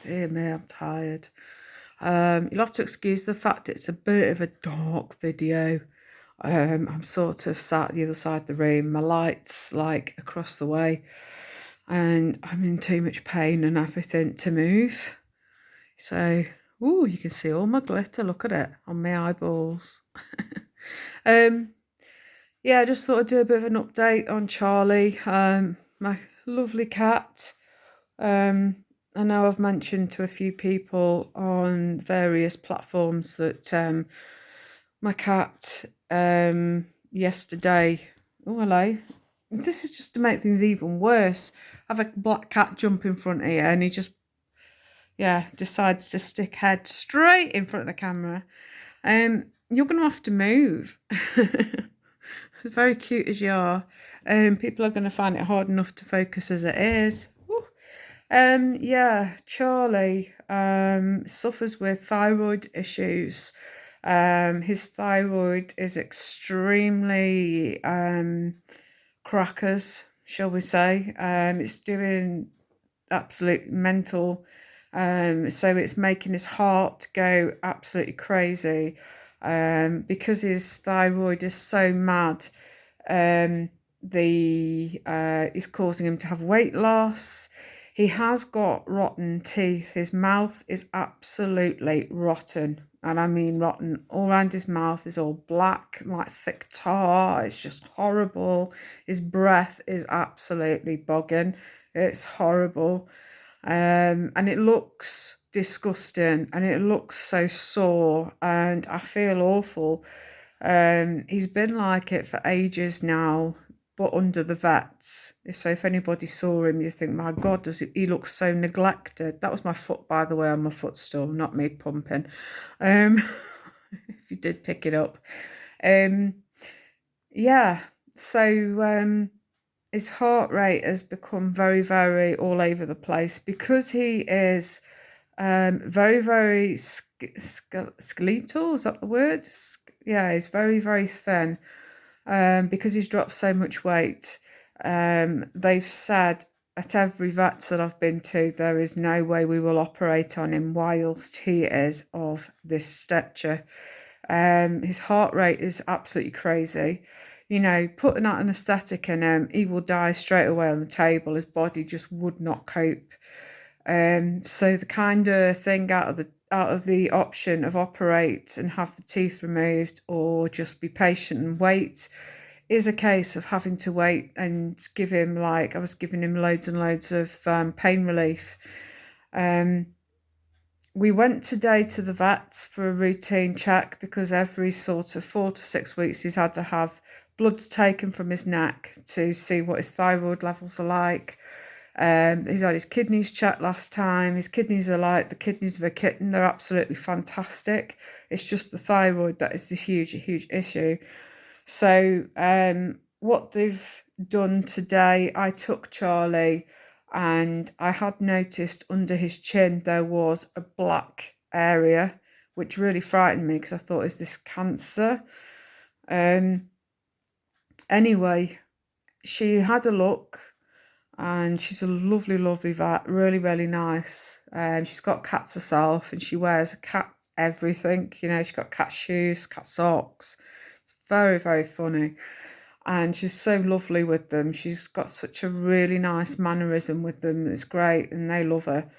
dear me, I'm tired. You'll have to excuse the fact it's a bit of a dark video. I'm sort of sat at the other side of the room, my light's like across the way, and I'm in too much pain and everything to move. So, you can see all my glitter, look at it, on my eyeballs. um, yeah, I just thought I'd do a bit of an update on Charlie, my lovely cat. I know I've mentioned to a few people on various platforms that my cat yesterday. Oh, hello. This is just to make things even worse. I have a black cat jump in front here and he just, decides to stick head straight in front of the camera. You're going to have to move. Very cute as you are. People are going to find it hard enough to focus as it is. Charlie suffers with thyroid issues. His thyroid is extremely crackers, shall we say. It's doing absolute mental. So it's making his heart go absolutely crazy. Because his thyroid is so mad. Is causing him to have weight loss. He has got rotten teeth. His mouth is absolutely rotten. And I mean rotten. All around his mouth is all black, like thick tar. It's just horrible. His breath is absolutely bogging. It's horrible. And it looks disgusting and it looks so sore and I feel awful. He's been like it for ages now, but under the vets. So if anybody saw him, you think, my God, he looks so neglected. That was my foot, by the way, on my footstool, not me pumping. If you did pick it up. So his heart rate has become very, very all over the place because he is very, very skeletal. Is that the word? He's very, very thin because he's dropped so much weight. They've said at every vet that I've been to, there is no way we will operate on him whilst he is of this stature. His heart rate is absolutely crazy. You know, put an anaesthetic in him, he will die straight away on the table. His body just would not cope. So the kind of thing out of the option of operate and have the teeth removed or just be patient and wait is a case of having to wait and give him, like I was giving him loads and loads of pain relief. We went today to the vet for a routine check because every sort of 4 to 6 weeks he's had to have bloods taken from his neck to see what his thyroid levels are like. He's had his kidneys checked last time. His kidneys are like the kidneys of a kitten. They're absolutely fantastic. It's just the thyroid that is the huge issue. So what they've done today, I took Charlie and I had noticed under his chin there was a black area, which really frightened me because I thought, is this cancer? Anyway, she had a look and she's a lovely, lovely vet, really, really nice. She's got cats herself and she wears a cat everything. You know, she's got cat shoes, cat socks. It's very, very funny. And she's so lovely with them. She's got such a really nice mannerism with them. It's great and they love her.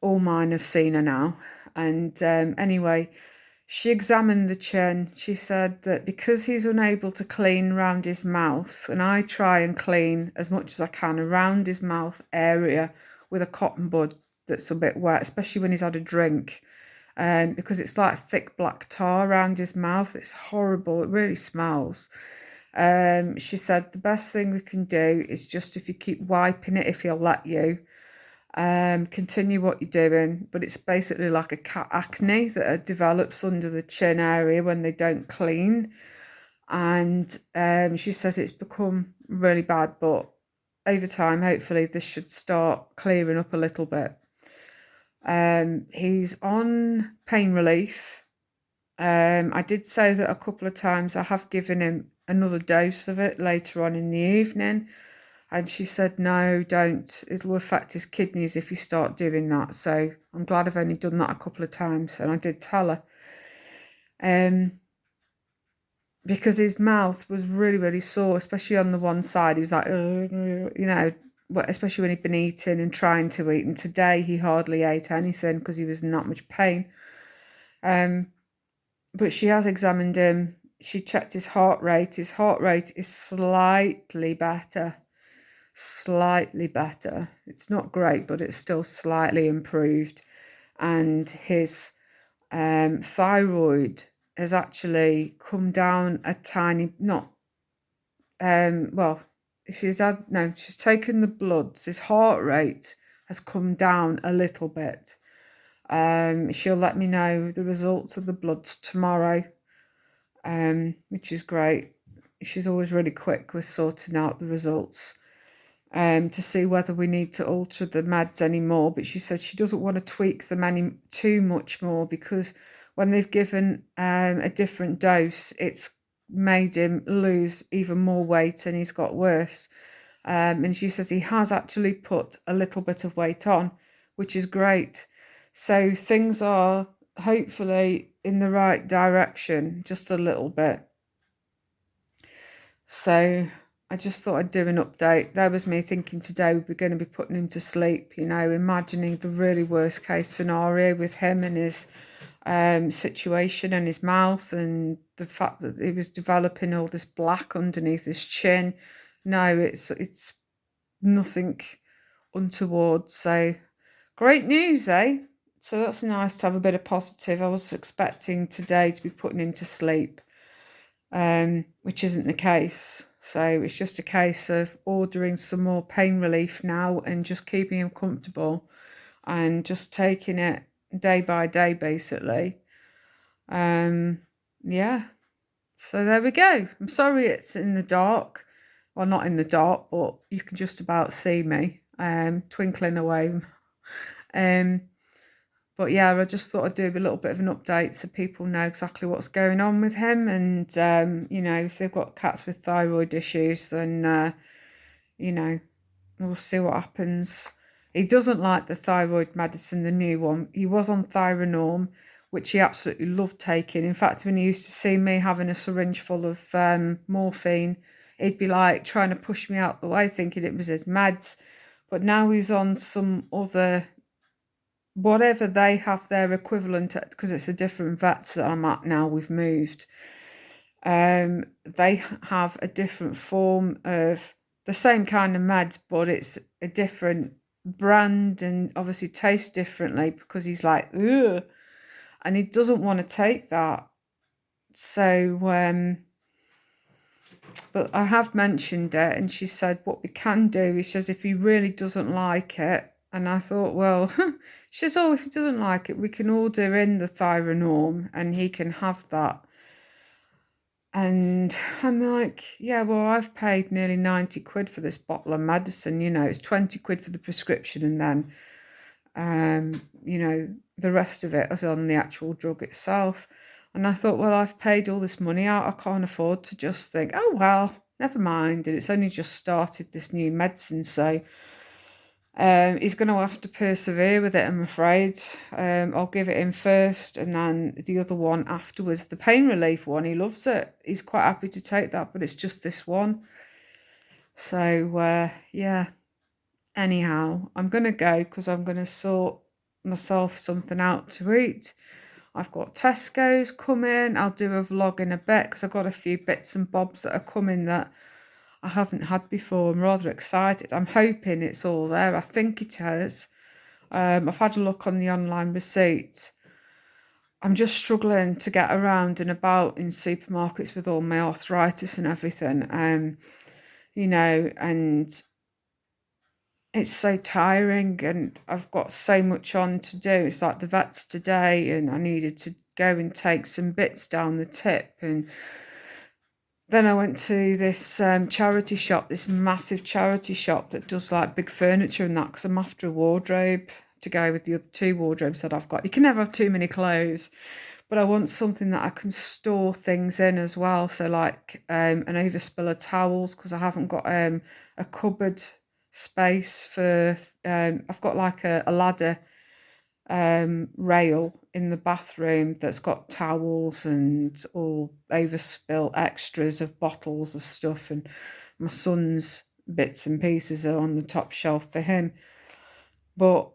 All mine have seen her now. And anyway, she examined the chin. She said that because he's unable to clean around his mouth, and I try and clean as much as I can around his mouth area with a cotton bud that's a bit wet, especially when he's had a drink, because it's like thick black tar around his mouth. It's horrible. It really smells. She said the best thing we can do is just if you keep wiping it, if he'll let you, continue what you're doing. But it's basically like a cat acne that develops under the chin area when they don't clean. And she says it's become really bad, but over time, hopefully this should start clearing up a little bit. He's on pain relief. I did say that a couple of times. I have given him another dose of it later on in the evening. And she said, no, don't. It'll affect his kidneys if you start doing that. So I'm glad I've only done that a couple of times. And I did tell her. Because his mouth was really, really sore, especially on the one side. He was like, especially when he'd been eating and trying to eat. And today he hardly ate anything because he was in that much pain. But she has examined him. She checked his heart rate. His heart rate is slightly better. Slightly better. It's not great, but it's still slightly improved. And his thyroid has actually come down a tiny, she's taken the bloods. His heart rate has come down a little bit. She'll let me know the results of the bloods tomorrow, which is great. She's always really quick with sorting out the results. To see whether we need to alter the meds anymore. But she said she doesn't want to tweak them too much more, because when they've given a different dose, it's made him lose even more weight and he's got worse. And she says he has actually put a little bit of weight on, which is great. So things are hopefully in the right direction, just a little bit. So I just thought I'd do an update. There was me thinking today we're going to be putting him to sleep, imagining the really worst case scenario with him and his situation and his mouth, and the fact that he was developing all this black underneath his chin. No, it's nothing untoward. So great news, eh? So that's nice to have a bit of positive. I was expecting today to be putting him to sleep, which isn't the case. So it's just a case of ordering some more pain relief now and just keeping him comfortable and just taking it day by day, basically. Yeah. So there we go. I'm sorry it's in the dark. Well, not in the dark, but you can just about see me twinkling away. But yeah, I just thought I'd do a little bit of an update so people know exactly what's going on with him. And, if they've got cats with thyroid issues, then, we'll see what happens. He doesn't like the thyroid medicine, the new one. He was on Thyronorm, which he absolutely loved taking. In fact, when he used to see me having a syringe full of morphine, he'd be like trying to push me out the way, thinking it was his meds. But now he's on some other, whatever they have their equivalent at, because it's a different vet that I'm at now, we've moved. They have a different form of the same kind of meds, but it's a different brand and obviously tastes differently, because he's like, ugh, and he doesn't want to take that. So, but I have mentioned it, and she said what we can do, he says, if he really doesn't like it. And I thought, well, she says, oh, if he doesn't like it, we can order in the Thyronorm and he can have that. And I'm like, yeah, well, I've paid nearly 90 quid for this bottle of medicine. It's 20 quid for the prescription, and then, the rest of it is on the actual drug itself. And I thought, well, I've paid all this money out. I can't afford to just think, oh, well, never mind. And it's only just started this new medicine. So he's going to have to persevere with it, I'm afraid. I'll give it him first and then the other one afterwards. The pain relief one, he loves it. He's quite happy to take that, but it's just this one. So, yeah. Anyhow, I'm going to go because I'm going to sort myself something out to eat. I've got Tesco's coming. I'll do a vlog in a bit because I've got a few bits and bobs that are coming that I haven't had before. I'm rather excited. I'm hoping it's all there. I think it is. I've had a look on the online receipt. I'm just struggling to get around and about in supermarkets with all my arthritis and everything. And it's so tiring, and I've got so much on to do. It's like the vet's today, and I needed to go and take some bits down the tip. And then I went to this charity shop, this massive charity shop that does like big furniture and that, because I'm after a wardrobe to go with the other 2 wardrobes that I've got. You can never have too many clothes, but I want something that I can store things in as well. So like an overspill of towels, because I haven't got a cupboard space for, I've got like a ladder rail in the bathroom that's got towels and all overspill extras of bottles of stuff, and my son's bits and pieces are on the top shelf for him. But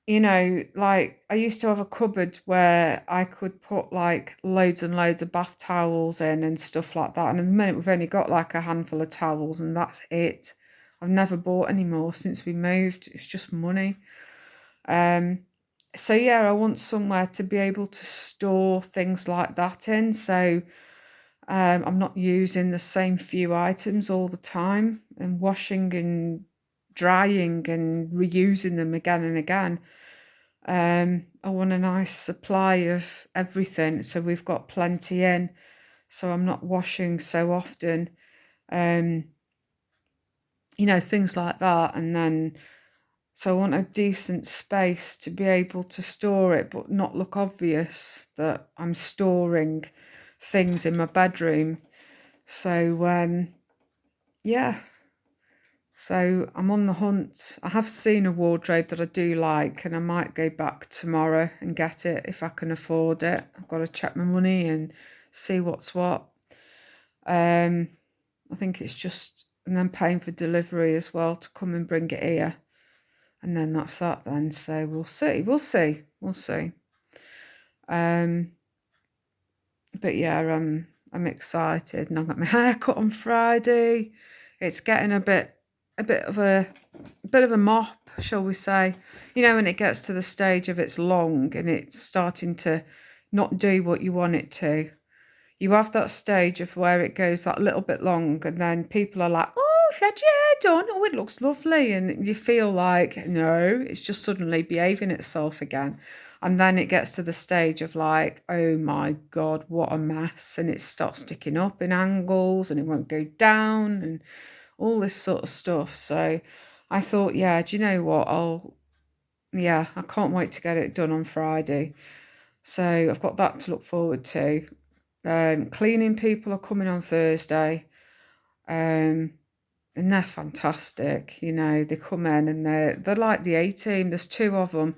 like I used to have a cupboard where I could put like loads and loads of bath towels in and stuff like that, and at the minute we've only got like a handful of towels and that's it. I've never bought any more since we moved. It's just money. So yeah, I want somewhere to be able to store things like that in, so I'm not using the same few items all the time and washing and drying and reusing them again and again. I want a nice supply of everything, so we've got plenty in, so I'm not washing so often. Things like that, and then so I want a decent space to be able to store it, but not look obvious that I'm storing things in my bedroom. So, yeah. So I'm on the hunt. I have seen a wardrobe that I do like, and I might go back tomorrow and get it if I can afford it. I've got to check my money and see what's what. I think it's just, and then paying for delivery as well to come and bring it here. And then that's that then. So we'll see. But yeah, I'm excited, and I got my hair cut on Friday. It's getting a bit of a mop, shall we say. When it gets to the stage of it's long and it's starting to not do what you want it to. You have that stage of where it goes that little bit long, and then people are like, oh, you've had your hair done, oh, it looks lovely, and you feel like, no, it's just suddenly behaving itself again. And then it gets to the stage of like, oh my God, what a mess, and it starts sticking up in angles and it won't go down and all this sort of stuff. So I thought, yeah, do you know what, I can't wait to get it done on Friday. So I've got that to look forward to. Cleaning people are coming on Thursday, and they're fantastic. They come in and they're like the A-team. There's 2 of them,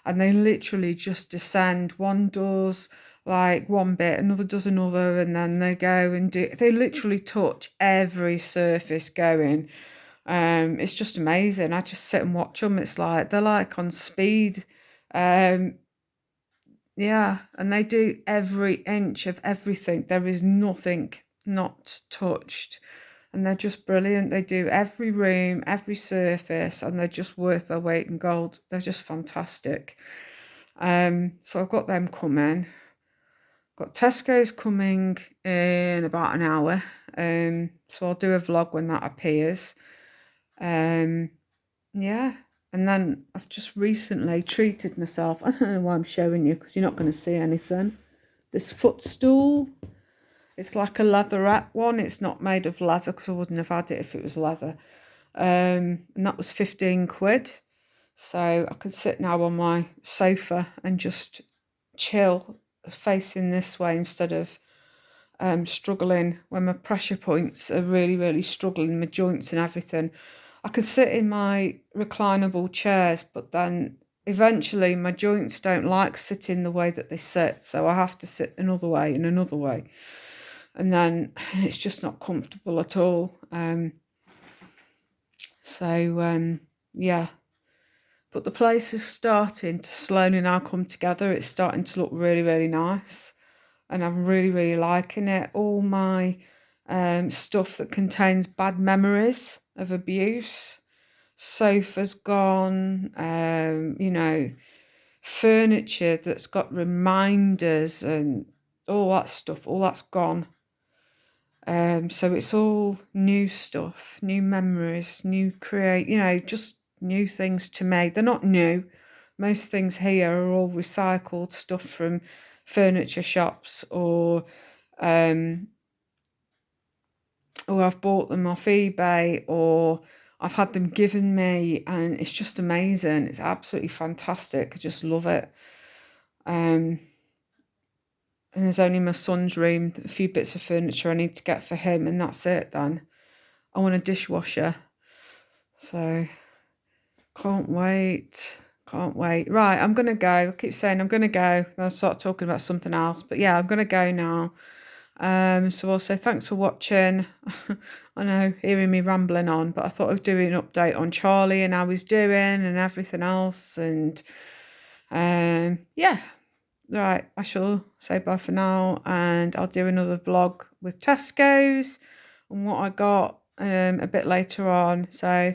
and they literally just descend. One does like one bit, another does another, and then they go and they literally touch every surface going. It's just amazing. I just sit and watch them. It's like they're like on speed. Yeah, and they do every inch of everything. There is nothing not touched. And they're just brilliant. They do every room, every surface, and they're just worth their weight in gold. They're just fantastic. So I've got them coming. Got Tesco's coming in about an hour. So I'll do a vlog when that appears. Yeah. And then I've just recently treated myself. I don't know why I'm showing you, because you're not going to see anything. This footstool. It's like a leatherette one. It's not made of leather, because I wouldn't have had it if it was leather. And that was 15 quid. So I can sit now on my sofa and just chill facing this way instead of struggling when my pressure points are really, really struggling, my joints and everything. I could sit in my reclinable chairs, but then eventually my joints don't like sitting the way that they sit, so I have to sit another way and another way. And then it's just not comfortable at all. Yeah. But the place is starting to slowly now come together. It's starting to look really, really nice. And I'm really, really liking it. All my stuff that contains bad memories of abuse. Sofa's gone, furniture that's got reminders and all that stuff, all that's gone. So it's all new stuff, new memories, just new things to me. They're not new. Most things here are all recycled stuff from furniture shops, or I've bought them off eBay, or I've had them given me, and it's just amazing. It's absolutely fantastic. I just love it. And there's only my son's room, a few bits of furniture I need to get for him, and that's it then. I want a dishwasher. So, can't wait. Can't wait. Right, I'm going to go. I keep saying I'm going to go. I'll start talking about something else. But yeah, I'm going to go now. So I'll say thanks for watching. I know, hearing me rambling on, but I thought I'd do an update on Charlie and how he's doing and everything else. And yeah, right, I shall say bye for now, and I'll do another vlog with Tesco's and what I got a bit later on. So